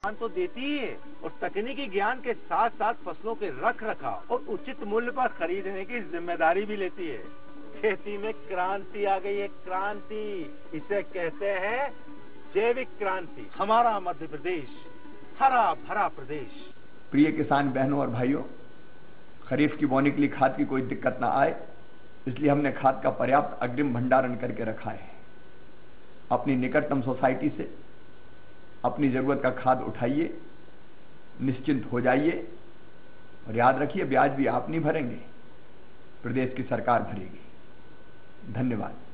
ज्ञान तो देती है और तकनीकी ज्ञान के साथ साथ फसलों के रख रखाव और उचित मूल्य पर खरीदने की जिम्मेदारी भी लेती है। खेती में क्रांति आ गई है, क्रांति। इसे कहते हैं जैविक क्रांति। हमारा मध्य प्रदेश हरा भरा प्रदेश। प्रिय किसान बहनों और भाइयों, खरीफ की बोनी के लिए खाद की कोई दिक्कत ना आए, इसलिए हमने खाद का पर्याप्त अग्रिम भंडारण करके रखा है। अपनी निकटतम सोसाइटी से अपनी जरूरत का खाद उठाइए, निश्चिंत हो जाइए और याद रखिए, ब्याज भी आप नहीं भरेंगे, प्रदेश की सरकार भरेगी। धन्यवाद।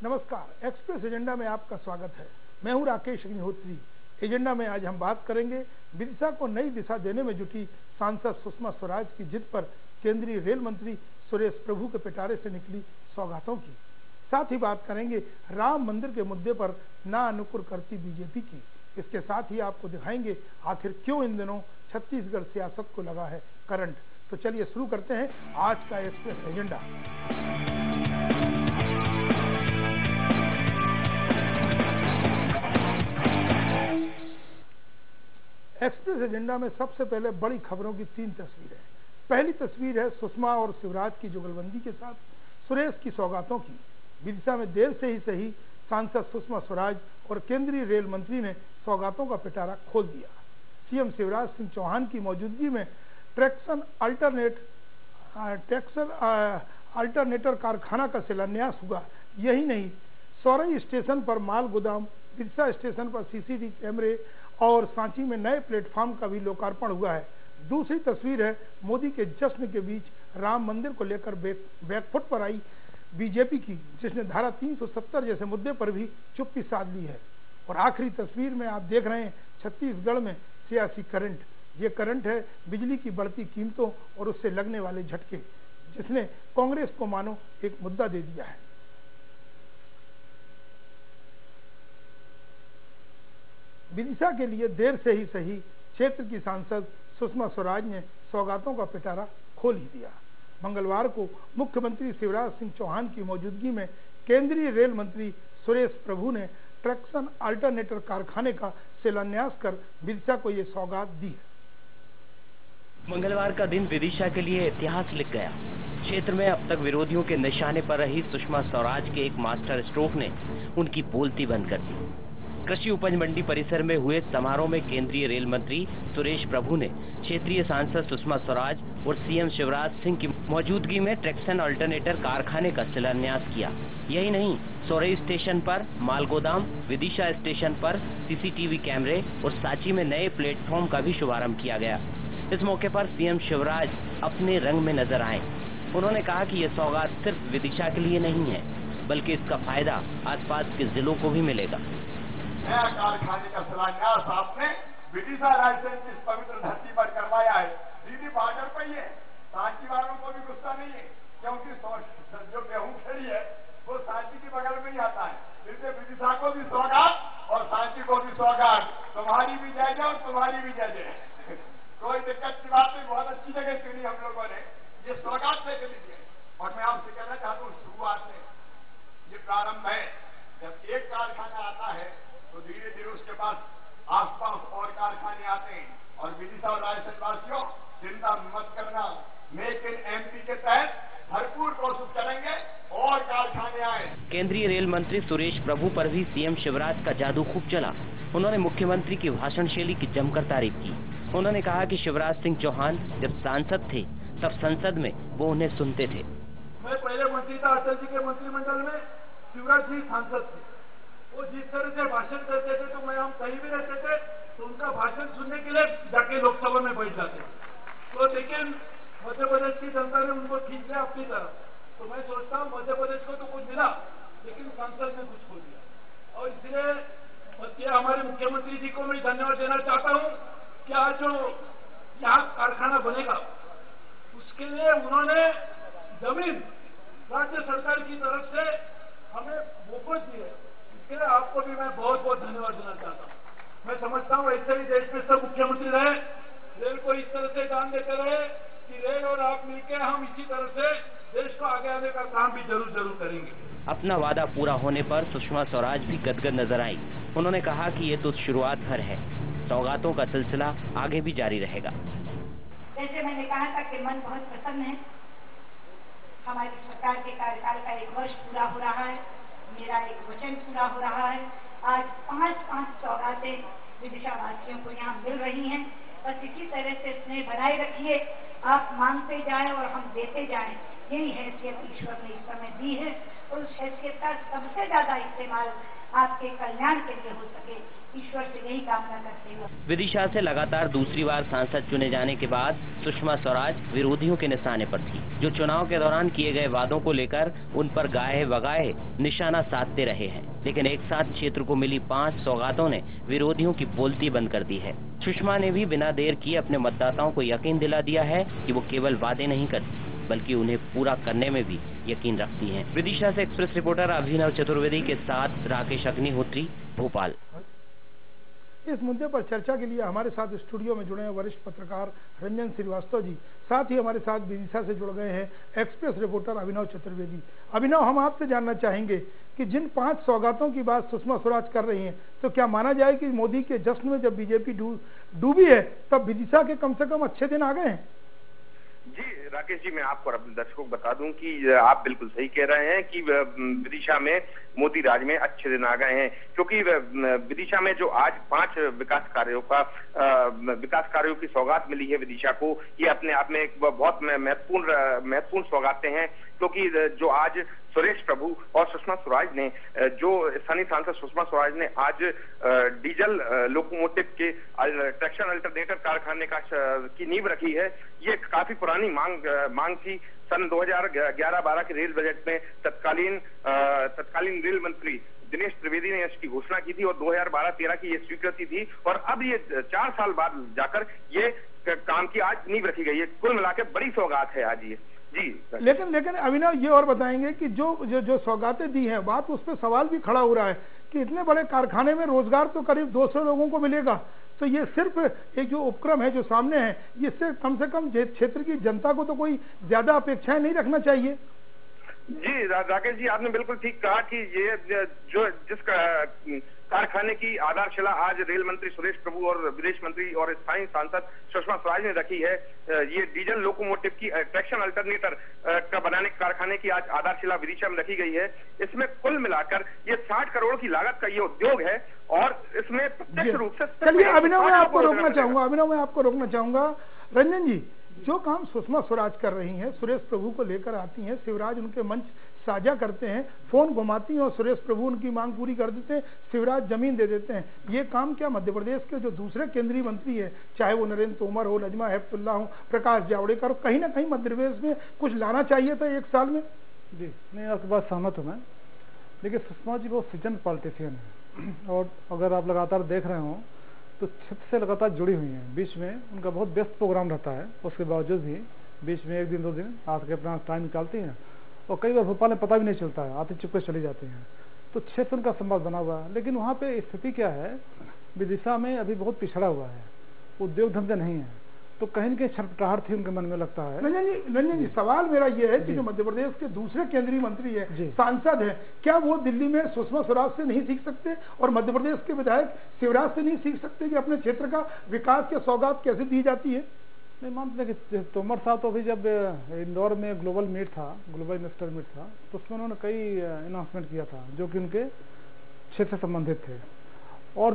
नमस्कार, एक्सप्रेस एजेंडा में आपका स्वागत है। मैं हूं राकेश अग्निहोत्री। एजेंडा में आज हम बात करेंगे विदिशा को नई दिशा देने में जुटी सांसद सुषमा स्वराज की जिद पर केंद्रीय रेल मंत्री सुरेश प्रभु के पिटारे से निकली सौगातों की। साथ ही बात करेंगे राम मंदिर के मुद्दे पर ना अनुकूल करती बीजेपी की। इसके साथ ही आपको दिखाएंगे आखिर क्यों इन दिनों छत्तीसगढ़ सियासत को लगा है करंट। तो चलिए शुरू करते हैं आज का एक्सप्रेस एजेंडा। एक्सप्रेस एजेंडा में सबसे पहले बड़ी खबरों की 3 तस्वीरें। पहली तस्वीर है सुषमा और शिवराज की जुगलबंदी के साथ सुरेश की सौगातों की। विदिशा में देर से ही सही सांसद सुषमा स्वराज और केंद्रीय रेल मंत्री ने सौगातों का पिटारा खोल दिया। सीएम शिवराज सिंह चौहान की मौजूदगी में ट्रैक्शन अल्टरनेटर कारखाना का शिलान्यास हुआ। यही नहीं, सौरई स्टेशन पर माल गोदाम, विदिशा स्टेशन पर सीसीटीवी कैमरे और सांची में नए प्लेटफॉर्म का भी लोकार्पण हुआ है। दूसरी तस्वीर है मोदी के जश्न के बीच राम मंदिर को लेकर बैकफुट पर आई बीजेपी की, जिसने धारा 370 जैसे मुद्दे पर भी चुप्पी साध ली है। और आखिरी तस्वीर में आप देख रहे हैं छत्तीसगढ़ में सियासी करंट। ये करंट है बिजली की बढ़ती कीमतों और उससे लगने वाले झटके, जिसने कांग्रेस को मानो एक मुद्दा दे दिया है। विदिशा के लिए देर से ही सही क्षेत्र की सांसद सुषमा स्वराज ने सौगातों का पिटारा खोल ही दिया। मंगलवार को मुख्यमंत्री शिवराज सिंह चौहान की मौजूदगी में केंद्रीय रेल मंत्री सुरेश प्रभु ने ट्रैक्शन अल्टरनेटर कारखाने का शिलान्यास कर विदिशा को ये सौगात दी है। मंगलवार का दिन विदिशा के लिए इतिहास लिख गया। क्षेत्र में अब तक विरोधियों के निशाने पर रही सुषमा स्वराज के एक मास्टर स्ट्रोक ने उनकी बोलती बंद कर दी। कृषि उपज मंडी परिसर में हुए समारोह में केंद्रीय रेल मंत्री सुरेश प्रभु ने क्षेत्रीय सांसद सुषमा स्वराज और सीएम शिवराज सिंह की मौजूदगी में ट्रैक्शन अल्टरनेटर कारखाने का शिलान्यास किया। यही नहीं, सौरई स्टेशन पर माल गोदाम, विदिशा स्टेशन पर सीसीटीवी कैमरे और सांची में नए प्लेटफॉर्म का भी शुभारंभ किया गया। इस मौके पर सीएम शिवराज अपने रंग में नजर आए। उन्होंने कहा कि यह सौगात सिर्फ विदिशा के लिए नहीं है, बल्कि इसका फायदा आसपास के जिलों को भी मिलेगा। नया कारखाने का शिलान्यास आपने विदिशा रायसेन की इस पवित्र धरती पर करवाया है। दीदी बॉर्डर पर ही है, सांची वालों को भी गुस्सा नहीं है, क्योंकि जो गेहूं खेड़ी है वो सांची के बगल में ही आता है। इसलिए विदिशा को भी सौगात और सांची को भी सौगात। तुम्हारी भी जय जय और तुम्हारी भी जय जय। कोई दिक्कत की बात नहीं, बहुत अच्छी जगह चुनी हम लोगों ने, ये सौगात लेकर दीजिए। और मैं आपसे कहना चाहता हूँ, शुरुआत में ये प्रारंभ है, जब एक कारखाना आता है तो धीरे धीरे उसके पास आसपास और कारखाने आते हैं। और विदिशा और रायसेन वासियों, चिंता मत करना, मेक इन एमपी के तहत भरपूर कोशिश करेंगे और कारखाने आए। केंद्रीय रेल मंत्री सुरेश प्रभु पर भी सीएम शिवराज का जादू खूब चला। उन्होंने मुख्यमंत्री की भाषण शैली की जमकर तारीफ की। उन्होंने कहा कि शिवराज सिंह चौहान जब सांसद थे तब संसद में वो उन्हें सुनते थे। मैं पहले मंत्री था अटल जी के मंत्रिमंडल में, शिवराज जी सांसद थे। वो जिस तरह से भाषण करते थे तो मैं हम कहीं भी रहते थे तो उनका भाषण सुनने के लिए जाके लोकसभा में बैठ जाते। तो लेकिन मध्य प्रदेश की जनता ने उनको खींच लिया अपनी तरफ। तो मैं सोचता हूँ मध्य प्रदेश को तो कुछ मिला, लेकिन सांसद ने कुछ खो दिया। और इसलिए हमारे मुख्यमंत्री जी को मैं धन्यवाद देना चाहता हूँ कि आज जो यहाँ कारखाना बनेगा इसके लिए उन्होंने जमीन राज्य सरकार की तरफ से हमें मुफ्त दी है। इसके लिए आपको भी मैं बहुत बहुत धन्यवाद देना चाहता हूँ। मैं समझता हूँ ऐसे ही देश में सब मुख्यमंत्री रहे, रेल को इस तरह से दान देते रहे कि रेल और आप मिलकर हम इसी तरह से देश को आगे आने का काम भी जरूर करेंगे। अपना वादा पूरा होने पर सुषमा स्वराज भी गदगद नजर आई। उन्होंने कहा कि ये तो शुरुआत भर है, सौगातों का सिलसिला आगे भी जारी रहेगा। जैसे मैंने कहा था कि मन बहुत प्रसन्न है, हमारी सरकार के कार्यकाल का 1 वर्ष पूरा हो रहा है, मेरा एक वचन पूरा हो रहा है। आज 5 सौगातें विदिशा वासियों को यहाँ मिल रही हैं। बस इसी तरह से स्नेह बनाए रखिए, आप मांगते जाएं और हम देते जाएं। यही हैसियत ईश्वर ने इस समय दी है और उस हैसियत का सबसे ज्यादा इस्तेमाल आपके कल्याण के लिए हो सके, ईश्वर से यही कामना करते हुए। विदिशा से लगातार दूसरी बार सांसद चुने जाने के बाद सुषमा स्वराज विरोधियों के निशाने पर थी, जो चुनाव के दौरान किए गए वादों को लेकर उन पर गाए बगाए निशाना साधते रहे हैं। लेकिन एक साथ क्षेत्र को मिली 5 सौगातों ने विरोधियों की बोलती बंद कर दी है। सुषमा ने भी बिना देर किए अपने मतदाताओं को यकीन दिला दिया है कि वो केवल वादे नहीं करती बल्कि उन्हें पूरा करने में भी यकीन रखती हैं। विदिशा से एक्सप्रेस रिपोर्टर अभिनव चतुर्वेदी के साथ राकेश अग्निहोत्री, भोपाल। इस मुद्दे पर चर्चा के लिए हमारे साथ स्टूडियो में जुड़े हैं वरिष्ठ पत्रकार रंजन श्रीवास्तव जी, साथ ही हमारे साथ विदिशा से जुड़ गए हैं एक्सप्रेस रिपोर्टर अभिनव चतुर्वेदी। अभिनव, हम आपसे जानना चाहेंगे कि जिन 5 सौगातों की बात सुषमा स्वराज कर रही हैं, तो क्या माना जाए कि मोदी के जश्न में जब बीजेपी डूबी है तब विदिशा के कम से कम अच्छे दिन आ गए हैं? जी राकेश जी, मैं आपको और अपने दर्शकों को बता दूं कि आप बिल्कुल सही कह रहे हैं कि विदिशा में मोदी राज में अच्छे दिन आ गए हैं, क्योंकि विदिशा में जो आज 5 विकास कार्यों की सौगात मिली है विदिशा को, ये अपने आप में एक बहुत महत्वपूर्ण सौगातें हैं। क्योंकि जो आज सुरेश प्रभु और सुषमा स्वराज ने, जो स्थानीय सांसद सुषमा स्वराज ने आज डीजल लोकोमोटिव के ट्रैक्शन अल्टरनेटर कारखाने की नींव रखी है। ये काफी पुरानी मांग थी। सन 2011-12 के रेल बजट में तत्कालीन रेल मंत्री दिनेश त्रिवेदी ने इसकी घोषणा की थी और 2012-13 की ये स्वीकृति थी, और अब ये 4 साल बाद जाकर ये काम की आज नींव रखी गई है। कुल मिलाकर बड़ी सौगात है आज ये। जी लेकिन अभिनव, ये और बताएंगे कि जो सौगातें दी हैं, बात उस पर सवाल भी खड़ा हो रहा है कि इतने बड़े कारखाने में रोजगार तो करीब 200 लोगों को मिलेगा, तो ये सिर्फ एक जो उपक्रम है जो सामने है, इससे कम से कम क्षेत्र की जनता को तो कोई ज्यादा अपेक्षाएं नहीं रखना चाहिए। जी राकेश जी, आपने बिल्कुल ठीक कहा कि ये जिस कारखाने की आधारशिला आज रेल मंत्री सुरेश प्रभु और विदेश मंत्री और स्थानीय सांसद सुषमा स्वराज ने रखी है, ये डीजल लोकोमोटिव की ट्रैक्शन अल्टरनेटर का बनाने के कारखाने की आज आधारशिला विदिशा में रखी गई है। इसमें कुल मिलाकर ये 60 करोड़ की लागत का ये उद्योग है और इसमें प्रत्यक्ष रूप से। चलिए अभिनव, मैं आपको रोकना चाहूंगा। रंजन जी, जो काम सुषमा स्वराज कर रही हैं, सुरेश प्रभु को लेकर आती हैं, शिवराज उनके मंच साझा करते हैं, फोन घुमाती हैं और सुरेश प्रभु उनकी मांग पूरी कर देते हैं, शिवराज जमीन दे देते हैं। ये काम क्या मध्य प्रदेश के जो दूसरे केंद्रीय मंत्री है, चाहे वो नरेंद्र तोमर हो, नजमा हेपतुल्ला हो, प्रकाश जावड़ेकर, कहीं ना कहीं मध्य प्रदेश में कुछ लाना चाहिए था 1 साल में? जी नहीं, आपकी बात सहमत हूँ मैं, लेकिन सुषमा जी बहुत सीजन पॉलिटिशियन है और अगर आप लगातार देख रहे हो तो क्षेत्र से लगातार जुड़ी हुई हैं। बीच में उनका बहुत व्यस्त प्रोग्राम रहता है, उसके बावजूद भी बीच में 1 दिन 2 दिन आके अपना टाइम निकालती हैं और कई बार भोपाल में पता भी नहीं चलता है, आते चुपके चली जाती हैं। तो क्षेत्र उनका संवाद बना हुआ है, लेकिन वहाँ पे स्थिति क्या है, विदिशा में अभी बहुत पिछड़ा हुआ है, उद्योग धंधे नहीं है, तो कहीं न कहीं छटपटाहट थी उनके मन में, लगता है। रंजन जी, सवाल मेरा ये है कि जो मध्य प्रदेश के दूसरे केंद्रीय मंत्री है, सांसद है, क्या वो दिल्ली में सुषमा स्वराज से नहीं सीख सकते और मध्य प्रदेश के विधायक शिवराज से नहीं सीख सकते कि अपने क्षेत्र का विकास की सौगात कैसे दी जाती है? नहीं मानते कि तोमर साहब तो अभी जब इंदौर में ग्लोबल इन्वेस्टर मीट था, तो उसमें उन्होंने कई अनाउंसमेंट किया था जो कि उनके क्षेत्र से संबंधित थे। और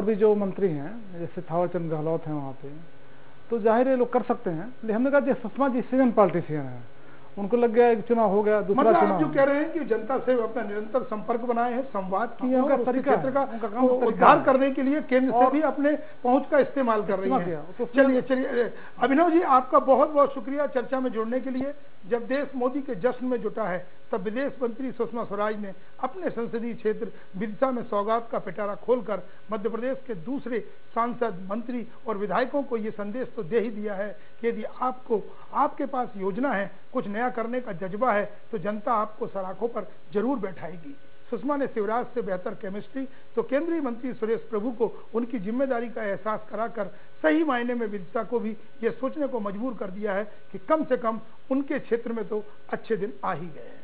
भी जो मंत्री हैं जैसे थावरचंद गहलोत हैं वहाँ पे, तो जाहिर है लोग कर सकते हैं। लेकिन हमने कहा सुषमा जी सीजन पॉलिटिशियन है उनको लग गया एक चुनाव हो गया, दूसरा मतलब आप चुनाव। जो कह रहे हैं कि जनता से अपना निरंतर संपर्क बनाए हैं, संवाद किए हैं उनका और उसके तरीका क्षेत्र है, उनका काम का तरीका उद्धार है। करने के लिए केंद्र से भी अपने पहुंच का इस्तेमाल कर रही इस्तेमाल है। किया। तो चलिए अभिनव जी, आपका बहुत बहुत शुक्रिया चर्चा में जुड़ने के लिए। जब देश मोदी के जश्न में जुटा है तब विदेश मंत्री सुषमा स्वराज ने अपने संसदीय क्षेत्र विदिशा में सौगात का पिटारा खोलकर मध्य प्रदेश के दूसरे सांसद, मंत्री और विधायकों को ये संदेश तो दे ही दिया है कि यदि आपके पास योजना है, कुछ नया करने का जज्बा है, तो जनता आपको सराखों पर जरूर बैठाएगी। सुषमा ने शिवराज से बेहतर केमिस्ट्री तो केंद्रीय मंत्री सुरेश प्रभु को उनकी जिम्मेदारी का एहसास कराकर सही मायने में विदिशा को भी यह सोचने को मजबूर कर दिया है कि कम से कम उनके क्षेत्र में तो अच्छे दिन आ ही गए हैं।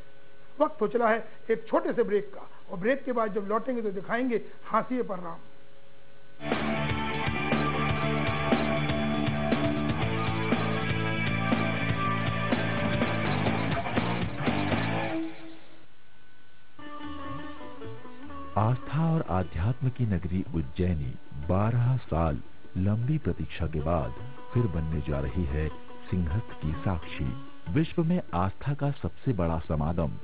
वक्त हो चला है एक छोटे से ब्रेक का, और ब्रेक के बाद जब लौटेंगे तो दिखाएंगे हाशिए पर राम। आस्था और आध्यात्म की नगरी उज्जैनी 12 साल लंबी प्रतीक्षा के बाद फिर बनने जा रही है सिंहस्थ की साक्षी। विश्व में आस्था का सबसे बड़ा समागम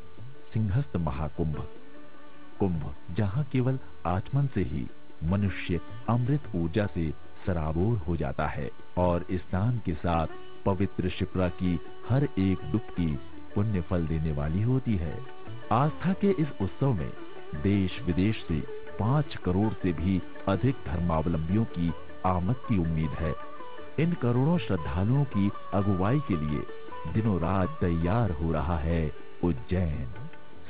सिंहस्थ महाकुंभ। कुंभ जहां केवल आचमन से ही मनुष्य अमृत ऊर्जा से सराबोर हो जाता है और स्नान के साथ पवित्र शिप्रा की हर एक डुबकी पुण्य फल देने वाली होती है। आस्था के इस उत्सव में देश विदेश से 5 करोड़ से भी अधिक धर्मावलंबियों की आमद की उम्मीद है। इन करोड़ों श्रद्धालुओं की अगुवाई के लिए दिनों रात तैयार हो रहा है उज्जैन।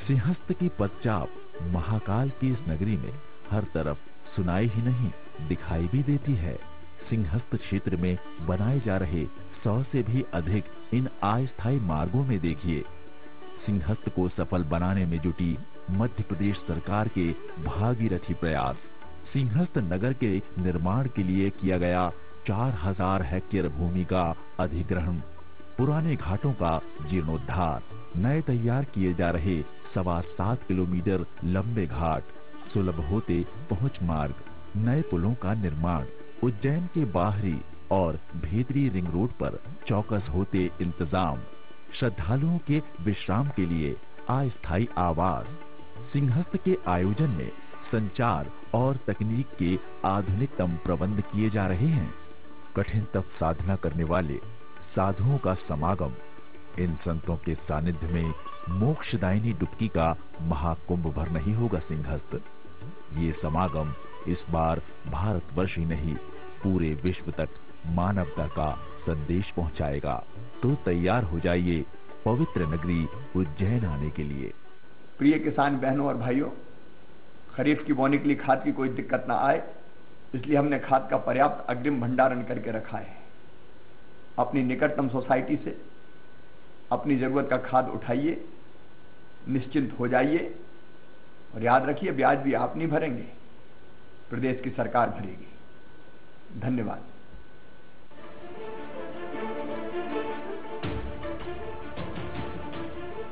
सिंहस्थ की पदचाप महाकाल की इस नगरी में हर तरफ सुनाई ही नहीं दिखाई भी देती है। सिंहस्थ क्षेत्र में बनाए जा रहे 100 से भी अधिक इन अस्थायी मार्गों में देखिए सिंहस्थ को सफल बनाने में जुटी मध्य प्रदेश सरकार के भागीरथी प्रयास। सिंहस्थ नगर के निर्माण के लिए किया गया 4000 हेक्टेयर भूमि का अधिग्रहण, पुराने घाटों का जीर्णोद्धार, नए तैयार किए जा रहे 7.25 किलोमीटर लंबे घाट, सुलभ होते पहुंच मार्ग, नए पुलों का निर्माण, उज्जैन के बाहरी और भीतरी रिंग रोड पर चौकस होते इंतजाम, श्रद्धालुओं के विश्राम के लिए अस्थायी आवास। सिंहस्थ के आयोजन में संचार और तकनीक के आधुनिकतम प्रबंध किए जा रहे हैं। कठिन तप साधना करने वाले साधुओं का समागम, इन संतों के सानिध्य में मोक्षदायिनी डुबकी का महाकुंभ भर नहीं होगा सिंहस्थ। ये समागम इस बार भारतवर्ष ही नहीं पूरे विश्व तक मानवता का संदेश पहुंचाएगा। तो तैयार हो जाइए पवित्र नगरी उज्जैन आने के लिए। प्रिय किसान बहनों और भाइयों, खरीफ की बोने के लिए खाद की कोई दिक्कत ना आए, इसलिए हमने खाद का पर्याप्त अग्रिम भंडारण करके रखा है। अपनी निकटतम सोसाइटी से अपनी जरूरत का खाद उठाइए, निश्चिंत हो जाइए और याद रखिए ब्याज भी आप नहीं भरेंगे, प्रदेश की सरकार भरेगी। धन्यवाद।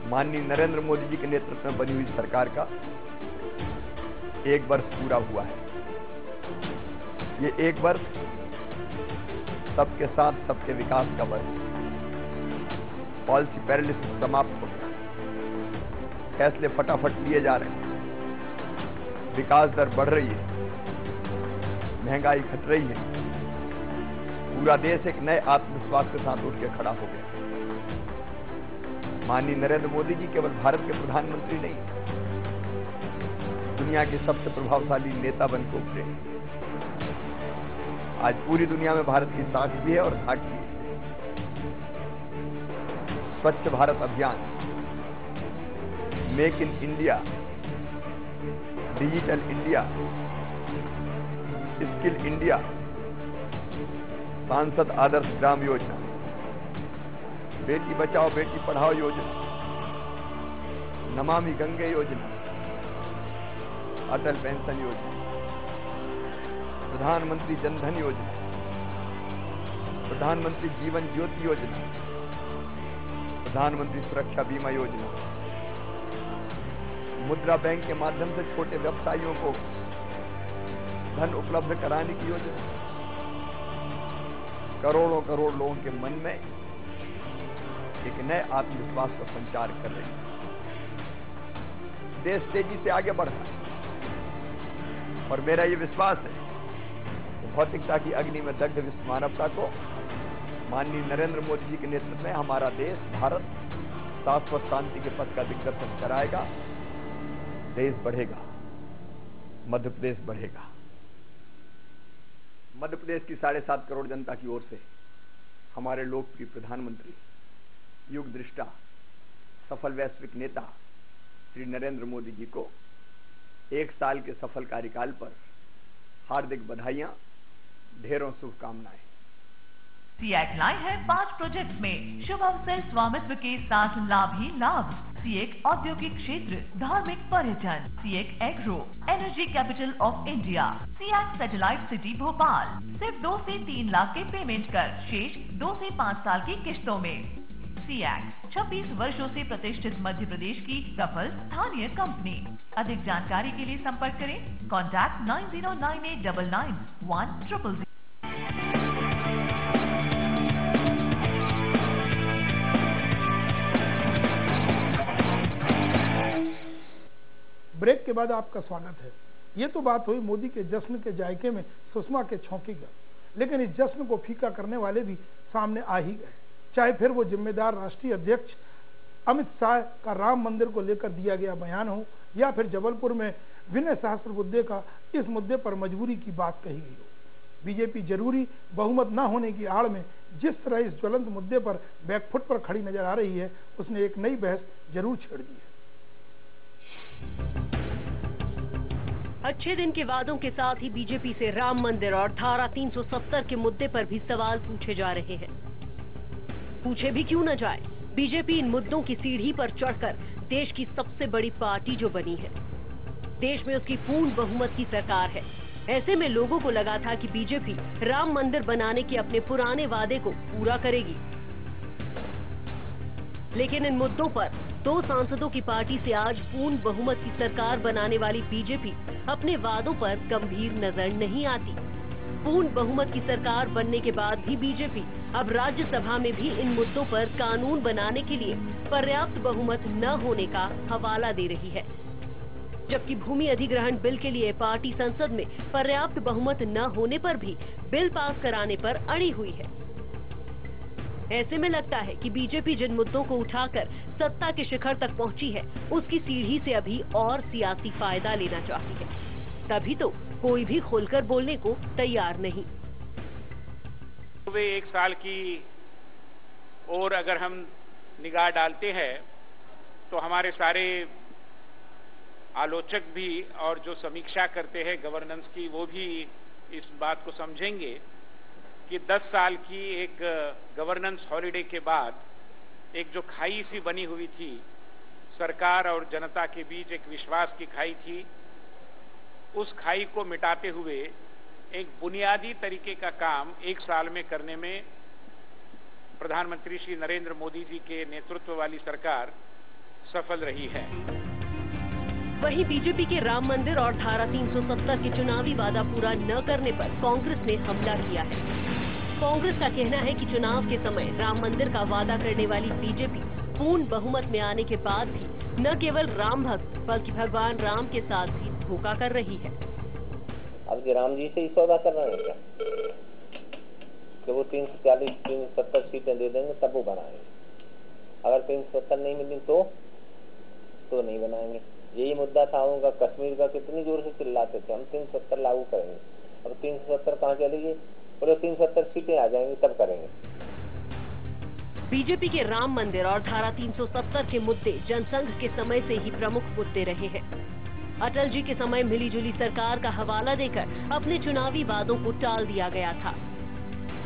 माननीय नरेंद्र मोदी जी के नेतृत्व में बनी हुई सरकार का 1 वर्ष पूरा हुआ है। ये 1 वर्ष सबके साथ सबके विकास का वर्ष। पॉलिसी पैरालिसिस समाप्त हो गया, फैसले फटाफट लिए जा रहे हैं, विकास दर बढ़ रही है, महंगाई घट रही है, पूरा देश एक नए आत्मविश्वास के साथ उठ के खड़ा हो गया। माननीय नरेंद्र मोदी जी केवल भारत के प्रधानमंत्री नहीं, दुनिया के सबसे प्रभावशाली नेता बन के उभरे। आज पूरी दुनिया में भारत की साख भी है और धाक भी है। स्वच्छ भारत अभियान, make in India, digital India, skill India, सांसद आदर्श ग्राम योजना, बेटी बचाओ बेटी पढ़ाओ योजना, नमामि गंगे योजना, अटल पेंशन योजना, प्रधानमंत्री जनधन योजना, प्रधानमंत्री जीवन ज्योति योजना, प्रधानमंत्री सुरक्षा बीमा योजना, मुद्रा बैंक के माध्यम से छोटे व्यवसायियों को धन उपलब्ध कराने की योजना। करोड़ों करोड़ लोगों के मन में एक एक नए आत्मविश्वास का संचार कर रही है। देश तेजी से आगे बढ़ रहा है और मेरा ये विश्वास है कि भौतिकता की अग्नि में दग्ध विश्व मानवता को माननीय नरेंद्र मोदी जी के नेतृत्व में हमारा देश भारत शाश्वत शांति के पथ का दिग्दर्शन कराएगा। देश बढ़ेगा, मध्य प्रदेश बढ़ेगा। मध्य प्रदेश की 7.5 करोड़ जनता की ओर से हमारे लोकप्रिय प्रधानमंत्री, युग दृष्टा, सफल वैश्विक नेता श्री नरेंद्र मोदी जी को 1 साल के सफल कार्यकाल पर हार्दिक बधाइयां, ढेरों शुभकामनाएं। सीएक लाई है 5 प्रोजेक्ट में शुभ अवसर स्वामित्व के साथ लाभ ही लाभ। सीएक औद्योगिक क्षेत्र, धार्मिक पर्यटन, सीएक agro, energy capital of India, सीएक सैटेलाइट सिटी भोपाल। सिर्फ 2 से 3 लाख के पेमेंट कर शेष 2 से 5 साल की किश्तों में। सीएक 26 वर्षों से प्रतिष्ठित मध्य प्रदेश की सफल स्थानीय कंपनी। अधिक जानकारी के लिए संपर्क करें कॉन्टैक्ट 9098991000। ब्रेक के बाद आपका स्वागत है। ये तो बात हुई मोदी के जश्न के जायके में सुषमा के छौंकी गए, लेकिन इस जश्न को फीका करने वाले भी सामने आ ही गए। चाहे फिर वो जिम्मेदार राष्ट्रीय अध्यक्ष अमित शाह का राम मंदिर को लेकर दिया गया बयान हो, या फिर जबलपुर में विनय सहस्त्रबुद्धे का इस मुद्दे पर मजबूरी की बात कही गई हो। बीजेपी जरूरी बहुमत न होने की आड़ में जिस तरह इस ज्वलंत मुद्दे पर बैकफुट पर खड़ी नजर आ रही है, उसने एक नई बहस जरूर छेड़ दी है। अच्छे दिन के वादों के साथ ही बीजेपी से राम मंदिर और धारा 370 के मुद्दे पर भी सवाल पूछे जा रहे हैं। पूछे भी क्यों न जाए, बीजेपी इन मुद्दों की सीढ़ी पर चढ़कर देश की सबसे बड़ी पार्टी जो बनी है, देश में उसकी पूर्ण बहुमत की सरकार है। ऐसे में लोगों को लगा था कि बीजेपी राम मंदिर बनाने के अपने पुराने वादे को पूरा करेगी, लेकिन इन मुद्दों पर 2 सांसदों की पार्टी से आज पूर्ण बहुमत की सरकार बनाने वाली बीजेपी अपने वादों पर गंभीर नजर नहीं आती। पूर्ण बहुमत की सरकार बनने के बाद भी बीजेपी अब राज्यसभा में भी इन मुद्दों पर कानून बनाने के लिए पर्याप्त बहुमत न होने का हवाला दे रही है, जबकि भूमि अधिग्रहण बिल के लिए पार्टी संसद में पर्याप्त बहुमत न होने पर भी बिल पास कराने पर अड़ी हुई है। ऐसे में लगता है कि बीजेपी जिन मुद्दों को उठाकर सत्ता के शिखर तक पहुंची है, उसकी सीढ़ी से अभी और सियासी फायदा लेना चाहती है। तभी तो कोई भी खुलकर बोलने को तैयार नहीं। वे 1 साल की और अगर हम निगाह डालते हैं तो हमारे सारे आलोचक भी और जो समीक्षा करते हैं गवर्नेंस की, वो भी इस बात को समझेंगे कि 10 साल की एक गवर्नेंस हॉलिडे के बाद एक जो खाई सी बनी हुई थी, सरकार और जनता के बीच एक विश्वास की खाई थी, उस खाई को मिटाते हुए एक बुनियादी तरीके का काम 1 साल में करने में प्रधानमंत्री श्री नरेंद्र मोदी जी के नेतृत्व वाली सरकार सफल रही है। वहीं बीजेपी के राम मंदिर और धारा 370 के चुनावी वादा पूरा न करने पर कांग्रेस ने हमला किया है। कांग्रेस का कहना है कि चुनाव के समय राम मंदिर का वादा करने वाली बीजेपी पूर्ण बहुमत में आने के बाद भी न केवल राम भक्त बल्कि भगवान राम के साथ भी धोखा कर रही है। अब राम जी से ही सौदा कर रहे हैं क्या कि वो 340 370 सीटें दे देंगे तब वो बनाएंगे, अगर 370 नहीं मिली तो नहीं बनाएंगे। यही मुद्दा था उनका। कश्मीर का कितनी जोर से चिल्लाते थे हम 370 लागू करेंगे, अब 370 कहाँ चली गई, बोले 370 सीटें आ जाएंगी तब करेंगे। बीजेपी के राम मंदिर और धारा 370 के मुद्दे जनसंघ के समय से ही प्रमुख मुद्दे रहे हैं। अटल जी के समय मिलीजुली सरकार का हवाला देकर अपने चुनावी वादों को टाल दिया गया था।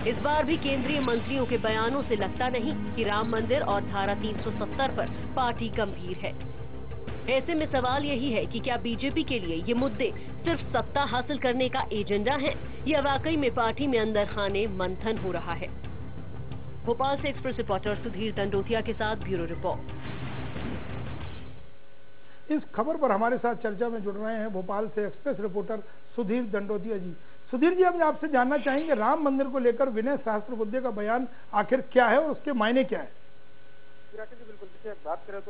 इस बार भी केंद्रीय मंत्रियों के बयानों से लगता नहीं कि राम मंदिर और धारा 370 पर पार्टी गंभीर है। ऐसे में सवाल यही है कि क्या बीजेपी के लिए ये मुद्दे सिर्फ सत्ता हासिल करने का एजेंडा है या वाकई में पार्टी में अंदर खाने मंथन हो रहा है। भोपाल से एक्सप्रेस रिपोर्टर सुधीर दंडोतिया के साथ ब्यूरो रिपोर्ट। इस खबर पर हमारे साथ चर्चा में जुड़ रहे हैं भोपाल से एक्सप्रेस रिपोर्टर सुधीर दंडोतिया जी। सुधीर जी, हम आपसे जानना चाहेंगे राम मंदिर को लेकर विनय सहस्त्रबुद्धे का बयान आखिर क्या है और उसके मायने क्या है? राकेश जी, बिल्कुल देखिए, बात करें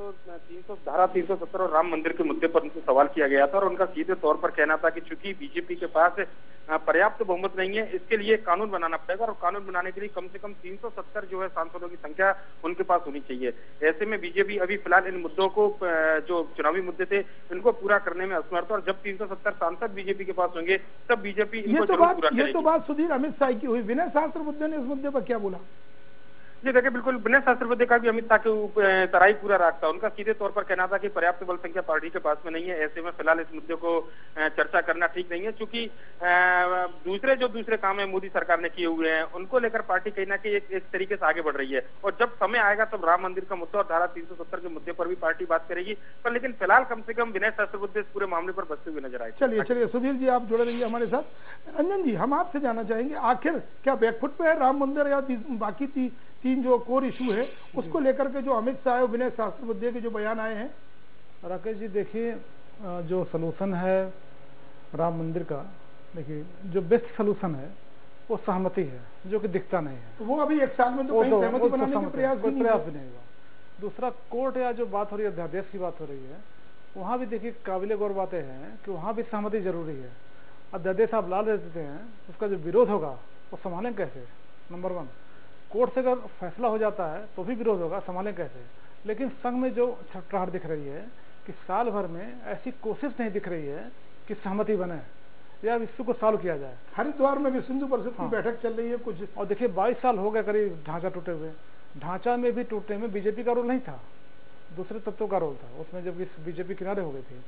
तो धारा 370 और राम मंदिर के मुद्दे पर उनसे सवाल किया गया था और उनका सीधे तौर पर कहना था कि चूंकि बीजेपी के पास पर्याप्त बहुमत नहीं है, इसके लिए कानून बनाना पड़ेगा और कानून बनाने के लिए कम से कम 370 जो है सांसदों की संख्या उनके पास होनी चाहिए। ऐसे में बीजेपी अभी फिलहाल इन मुद्दों को, जो चुनावी मुद्दे थे, इनको पूरा करने में असमर्थ, और जब 370 सांसद बीजेपी के पास होंगे तब बीजेपी इनको जरूर पूरा करेगी। ये तो बात सुधीर अमित शाह की हुई। विनय सहस्त्रबुद्धे ने इस मुद्दे पर क्या बोला? जी देखिए, बिल्कुल विनय सहस्त्रबुद्धे का भी अमित शाह के तराई पूरा रास्ता। उनका सीधे तौर पर कहना था कि पर्याप्त बल संख्या पार्टी के पास में नहीं है, ऐसे में फिलहाल इस मुद्दे को चर्चा करना ठीक नहीं है, क्योंकि दूसरे काम है मोदी सरकार ने किए हुए हैं, उनको लेकर पार्टी कहीं ना कहीं एक तरीके से आगे बढ़ रही है, और जब समय आएगा तब राम मंदिर का मुद्दा और धारा 370 के मुद्दे पर भी पार्टी बात करेगी। पर लेकिन फिलहाल कम से कम विनय सहस्त्रबुद्धे इस पूरे मामले पर बसते हुए नजर आए। चलिए सुधीर जी, आप जुड़े रहिए हमारे साथ। रंजन जी, हम आपसे जानना चाहेंगे, आखिर क्या बैकफुट पे है राम मंदिर या बाकी तीन जो कोर इशू है उसको लेकर के जो अमित शाह और विनय सहस्त्रबुद्धे के जो बयान आए हैं? राकेश जी, देखिए, जो सलूशन है राम मंदिर का, देखिए जो बेस्ट सलूशन है वो सहमति है, जो कि दिखता नहीं है। तो वो अभी एक साल में तो कहीं सहमति बनाने का प्रयास भी नहीं होगा। दूसरा, कोर्ट या जो बात हो रही है, अध्यादेश की बात हो रही है, वहाँ भी देखिए काबिले गौर बातें हैं कि वहाँ भी सहमति जरूरी है। अध्यादेश आप ला देते हैं, उसका जो विरोध होगा वो संभालें कैसे? नंबर 1, कोर्ट से अगर फैसला हो जाता है तो भी विरोध होगा, संभालें कैसे? लेकिन संघ में जो छटपटाहट दिख रही है कि साल भर में ऐसी कोशिश नहीं दिख रही है कि सहमति बने या इश्यू को सॉल्व किया जाए। हरिद्वार में भी सिंधु परिषद की बैठक चल रही है कुछ, और देखिए 22 साल हो गए करीब ढांचा टूटे हुए। ढांचा में भी टूटने में बीजेपी का रोल नहीं था, दूसरे तत्वों का रोल था उसमें, जब बीजेपी किनारे हो गई थी,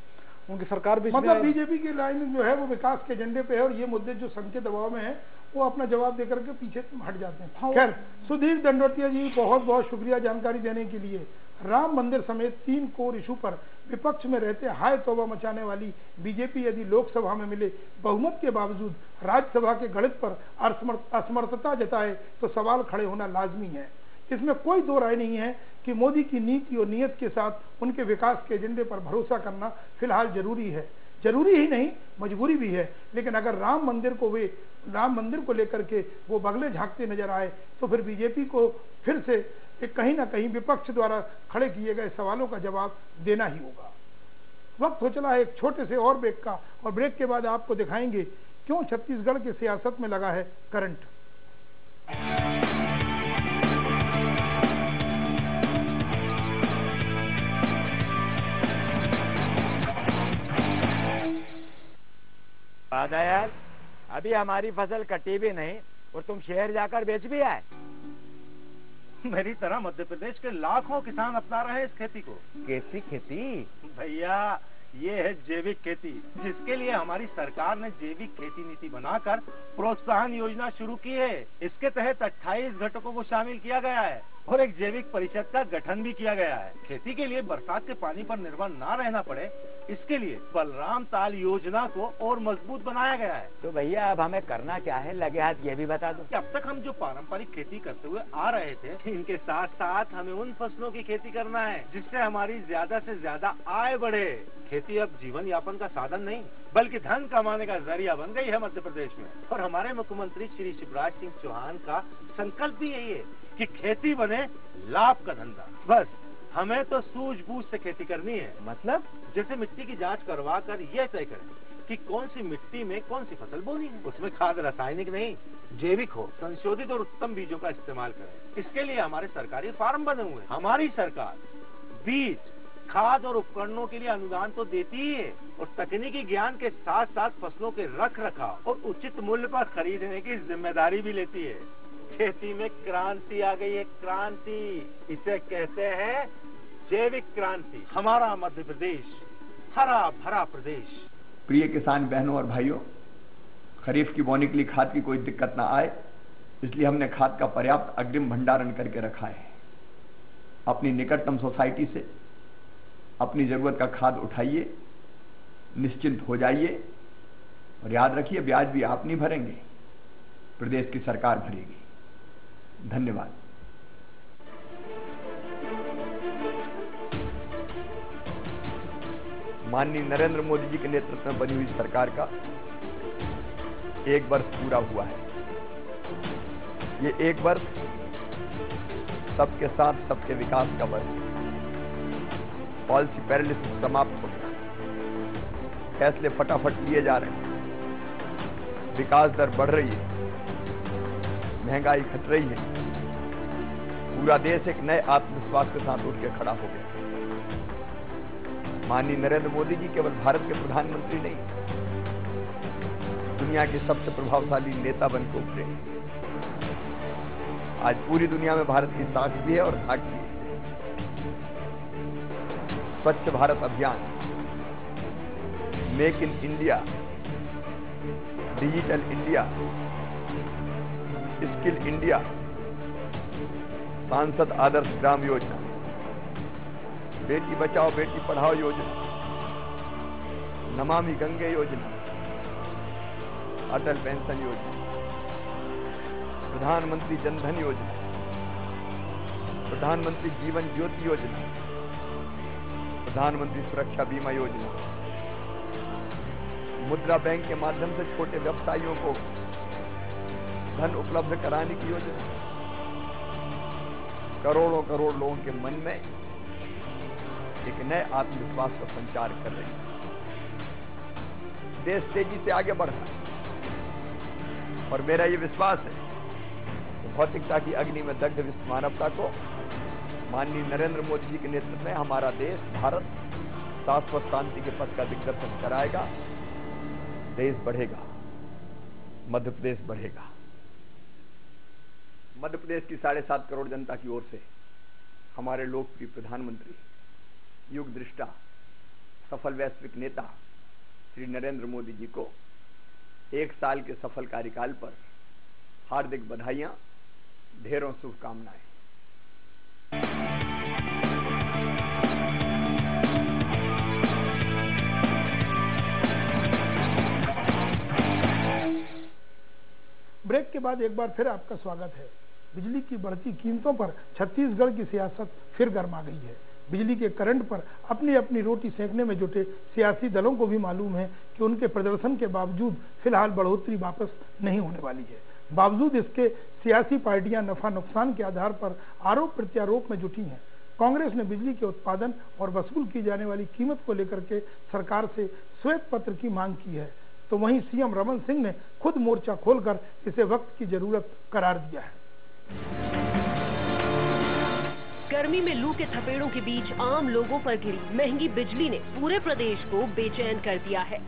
उनकी सरकार भी, मतलब बीजेपी की लाइन जो है वो विकास के एजेंडे पे है, और ये मुद्दे जो संघ के दबाव में है वो अपना जवाब देकर के पीछे हट जाते हैं। खैर, सुधीर दंडोतिया जी, बहुत बहुत शुक्रिया जानकारी देने के लिए। राम मंदिर समेत 3 कोर इशू पर विपक्ष में रहते हाय तौबा मचाने वाली बीजेपी यदि लोकसभा में मिले बहुमत के बावजूद राज्यसभा के गणित पर असमर्थता जताए तो सवाल खड़े होना लाजमी है। इसमें कोई दो राय नहीं है कि मोदी की नीति और नीयत के साथ उनके विकास के एजेंडे पर भरोसा करना फिलहाल जरूरी है। जरूरी ही नहीं, मजबूरी भी है। लेकिन अगर राम मंदिर को लेकर के वो बगले झांकते नजर आए तो फिर बीजेपी को फिर से कहीं ना कहीं विपक्ष द्वारा खड़े किए गए सवालों का जवाब देना ही होगा। वक्त हो चला है एक छोटे से और ब्रेक का, और ब्रेक के बाद आपको दिखाएंगे क्यों छत्तीसगढ़ की सियासत में लगा है करंट। यार, अभी हमारी फसल कटी भी नहीं और तुम शहर जाकर बेच भी आए। मेरी तरह मध्य प्रदेश के लाखों किसान अपना रहे हैं इस खेती को। कैसी खेती? भैया, ये है जैविक खेती, जिसके लिए हमारी सरकार ने जैविक खेती नीति बनाकर प्रोत्साहन योजना शुरू की है। इसके तहत 28 घटकों को शामिल किया गया है और एक जैविक परिषद का गठन भी किया गया है। खेती के लिए बरसात के पानी पर निर्भर ना रहना पड़े, इसके लिए बलराम ताल योजना को और मजबूत बनाया गया है। तो भैया अब हमें करना क्या है, लगे हाथ ये भी बता दो। अब तक हम जो पारंपरिक खेती करते हुए आ रहे थे, इनके साथ साथ हमें उन फसलों की खेती करना है जिससे हमारी ज्यादा से ज्यादा आय बढ़े। खेती अब जीवन यापन का साधन नहीं बल्कि धन कमाने का जरिया बन गई है मध्य प्रदेश में। और हमारे मुख्यमंत्री श्री शिवराज सिंह चौहान का संकल्प भी यही है कि खेती बने लाभ का धंधा। बस हमें तो सूझबूझ से खेती करनी है। मतलब जैसे मिट्टी की जांच करवा कर यह तय करें कि कौन सी मिट्टी में कौन सी फसल बोनी है। उसमें खाद रासायनिक नहीं, जैविक हो, संशोधित और उत्तम बीजों का इस्तेमाल करें। इसके लिए हमारे सरकारी फार्म बने हुए हैं। हमारी सरकार बीज, खाद और उपकरणों के लिए अनुदान तो देती ही है और तकनीकी ज्ञान के साथ साथ फसलों के रख रखाव और उचित मूल्य पर खरीदने की जिम्मेदारी भी लेती है। खेती में क्रांति आ गई है, क्रांति। इसे कहते हैं जैविक क्रांति। हमारा मध्य प्रदेश हरा भरा प्रदेश। प्रिय किसान बहनों और भाइयों, खरीफ की बोनी के लिए खाद की कोई दिक्कत ना आए, इसलिए हमने खाद का पर्याप्त अग्रिम भंडारण करके रखा है। अपनी निकटतम सोसाइटी से अपनी जरूरत का खाद उठाइए, निश्चिंत हो जाइए और याद रखिए ब्याज भी आप नहीं भरेंगे, प्रदेश की सरकार भरेगी। धन्यवाद। माननीय नरेंद्र मोदी जी के नेतृत्व में बनी हुई सरकार का 1 वर्ष पूरा हुआ है। ये 1 वर्ष सबके साथ सबके विकास का वर्ष। पॉलिसी पैरालिसिस समाप्त हो गया, फैसले फटाफट लिए जा रहे हैं, विकास दर बढ़ रही है, महंगाई घट रही है, पूरा देश एक नए आत्मविश्वास के साथ उठ के खड़ा हो गया। माननीय नरेंद्र मोदी जी केवल भारत के प्रधानमंत्री नहीं, दुनिया के सबसे प्रभावशाली नेता बन के उभरे। आज पूरी दुनिया में भारत की साख भी है और धाक भी है। स्वच्छ भारत अभियान, make in India, digital India, skill India, सांसद आदर्श ग्राम योजना, बेटी बचाओ बेटी पढ़ाओ योजना, नमामि गंगे योजना, अटल पेंशन योजना, प्रधानमंत्री जनधन योजना, प्रधानमंत्री जीवन ज्योति योजना, प्रधानमंत्री सुरक्षा बीमा योजना, मुद्रा बैंक के माध्यम से छोटे व्यवसायियों को धन उपलब्ध कराने की योजना, करोड़ों करोड़ लोगों के मन में एक नए आत्मविश्वास का संचार कर रही है। देश तेजी से आगे बढ़ रहा है और मेरा ये विश्वास है कि भौतिकता की अग्नि में दग्ध विश्व मानवता को माननीय नरेंद्र मोदी जी के नेतृत्व में हमारा देश भारत शाश्वत शांति के पथ का दिग्दर्शन कराएगा। देश बढ़ेगा, मध्य प्रदेश बढ़ेगा। मध्य प्रदेश की 7.5 करोड़ जनता की ओर से हमारे लोकप्रिय प्रधानमंत्री, युग दृष्टा, सफल वैश्विक नेता श्री नरेंद्र मोदी जी को 1 साल के सफल कार्यकाल पर हार्दिक बधाइयां, ढेरों शुभकामनाएं। ब्रेक के बाद एक बार फिर आपका स्वागत है। बिजली की बढ़ती कीमतों पर छत्तीसगढ़ की सियासत फिर गर्मा गई है। बिजली के करंट पर अपनी अपनी रोटी सेकने में जुटे सियासी दलों को भी मालूम है कि उनके प्रदर्शन के बावजूद फिलहाल बढ़ोतरी वापस नहीं होने वाली है। बावजूद इसके सियासी पार्टियां नफा नुकसान के आधार पर आरोप प्रत्यारोप में जुटी हैं। कांग्रेस ने बिजली के उत्पादन और वसूल की जाने वाली कीमत को लेकर के सरकार से श्वेत पत्र की मांग की है, तो वहीं सीएम रमन सिंह ने खुद मोर्चा खोलकर इसे वक्त की जरूरत करार दिया है। गर्मी में लू के थपेड़ों के बीच आम लोगों पर गिरी महंगी बिजली ने पूरे प्रदेश को बेचैन कर दिया है।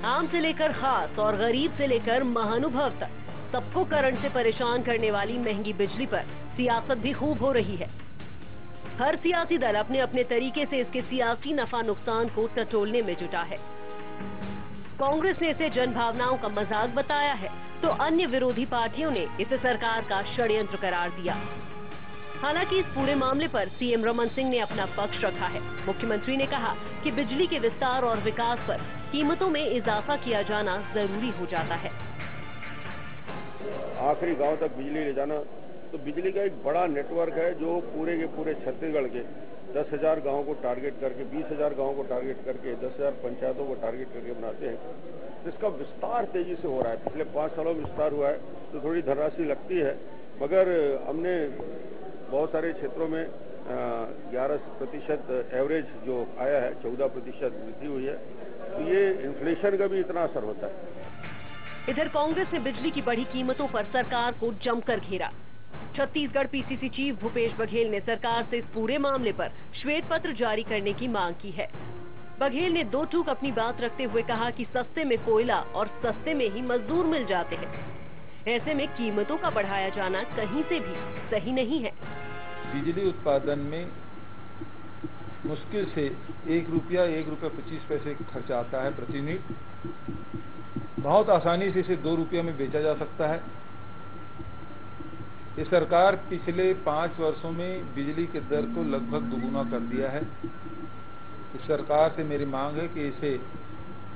आम से लेकर खास और गरीब से लेकर महानुभव तक सबको करंट से परेशान करने वाली महंगी बिजली पर सियासत भी खूब हो रही है। हर सियासी दल अपने अपने तरीके से इसके सियासी नफा नुकसान को टटोलने में जुटा है। कांग्रेस ने इसे जन भावनाओं का मजाक बताया है, तो अन्य विरोधी पार्टियों ने इसे सरकार का षड्यंत्र करार दिया। हालांकि इस पूरे मामले पर सीएम रमन सिंह ने अपना पक्ष रखा है। मुख्यमंत्री ने कहा कि बिजली के विस्तार और विकास पर कीमतों में इजाफा किया जाना जरूरी हो जाता है। आखिरी गांव तक बिजली ले जाना, तो बिजली का एक बड़ा नेटवर्क है जो पूरे के पूरे छत्तीसगढ़ के 10,000 गाँव को टारगेट करके, 20,000 गाँव को टारगेट करके, 10,000 पंचायतों को टारगेट करके बनाते हैं। इसका विस्तार तेजी से हो रहा है। पिछले 5 सालों में विस्तार हुआ है, तो थोड़ी धनराशि लगती है, मगर हमने बहुत सारे क्षेत्रों में 11% एवरेज जो आया है, 14% वृद्धि हुई है, तो ये इन्फ्लेशन का भी इतना असर होता है। इधर कांग्रेस ने बिजली की बढ़ी कीमतों पर सरकार को जमकर घेरा। छत्तीसगढ़ पीसीसी चीफ भूपेश बघेल ने सरकार से इस पूरे मामले पर श्वेत पत्र जारी करने की मांग की है। बघेल ने 2 टूक अपनी बात रखते हुए कहा कि सस्ते में कोयला और सस्ते में ही मजदूर मिल जाते हैं। ऐसे में कीमतों का बढ़ाया जाना कहीं से भी सही नहीं है। बिजली उत्पादन में मुश्किल से 1 रुपया 1.25 रुपये खर्च आता है प्रति यूनिट। बहुत आसानी से इसे 2 रुपये में बेचा जा सकता है। ये सरकार पिछले 5 वर्षों में बिजली के दर को लगभग दुगुना कर दिया है। इस सरकार से मेरी मांग है कि इसे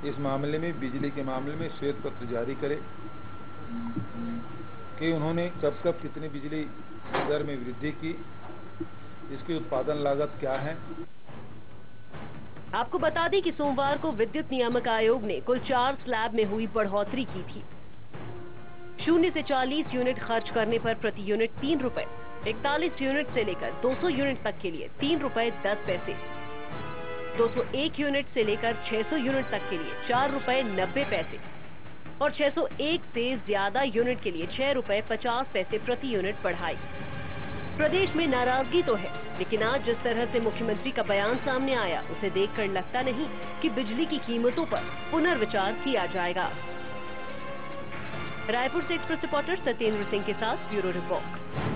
इस मामले में, बिजली के मामले में श्वेत पत्र जारी करे कि उन्होंने कब कब कितनी बिजली दर में वृद्धि की, इसकी उत्पादन लागत क्या है। आपको बता दें कि सोमवार को विद्युत नियामक आयोग ने कुल 4 स्लैब में हुई बढ़ोतरी की थी। 0 से 40 यूनिट खर्च करने पर प्रति यूनिट 3 रुपए, 41 यूनिट से लेकर 200 यूनिट तक के लिए 3 रुपए 10 पैसे, 201 यूनिट से लेकर 600 यूनिट तक के लिए 4 रुपए 90 पैसे और 601 से ज्यादा यूनिट के लिए 6 रुपए 50 पैसे प्रति यूनिट बढ़ाई। प्रदेश में नाराजगी तो है, लेकिन आज जिस तरह से मुख्यमंत्री का बयान सामने आया, उसे देखकर लगता नहीं कि बिजली की कीमतों पर पुनर्विचार किया जाएगा। रायपुर से एक्सप्रेस रिपोर्टर सत्येंद्र सिंह के साथ ब्यूरो रिपोर्ट।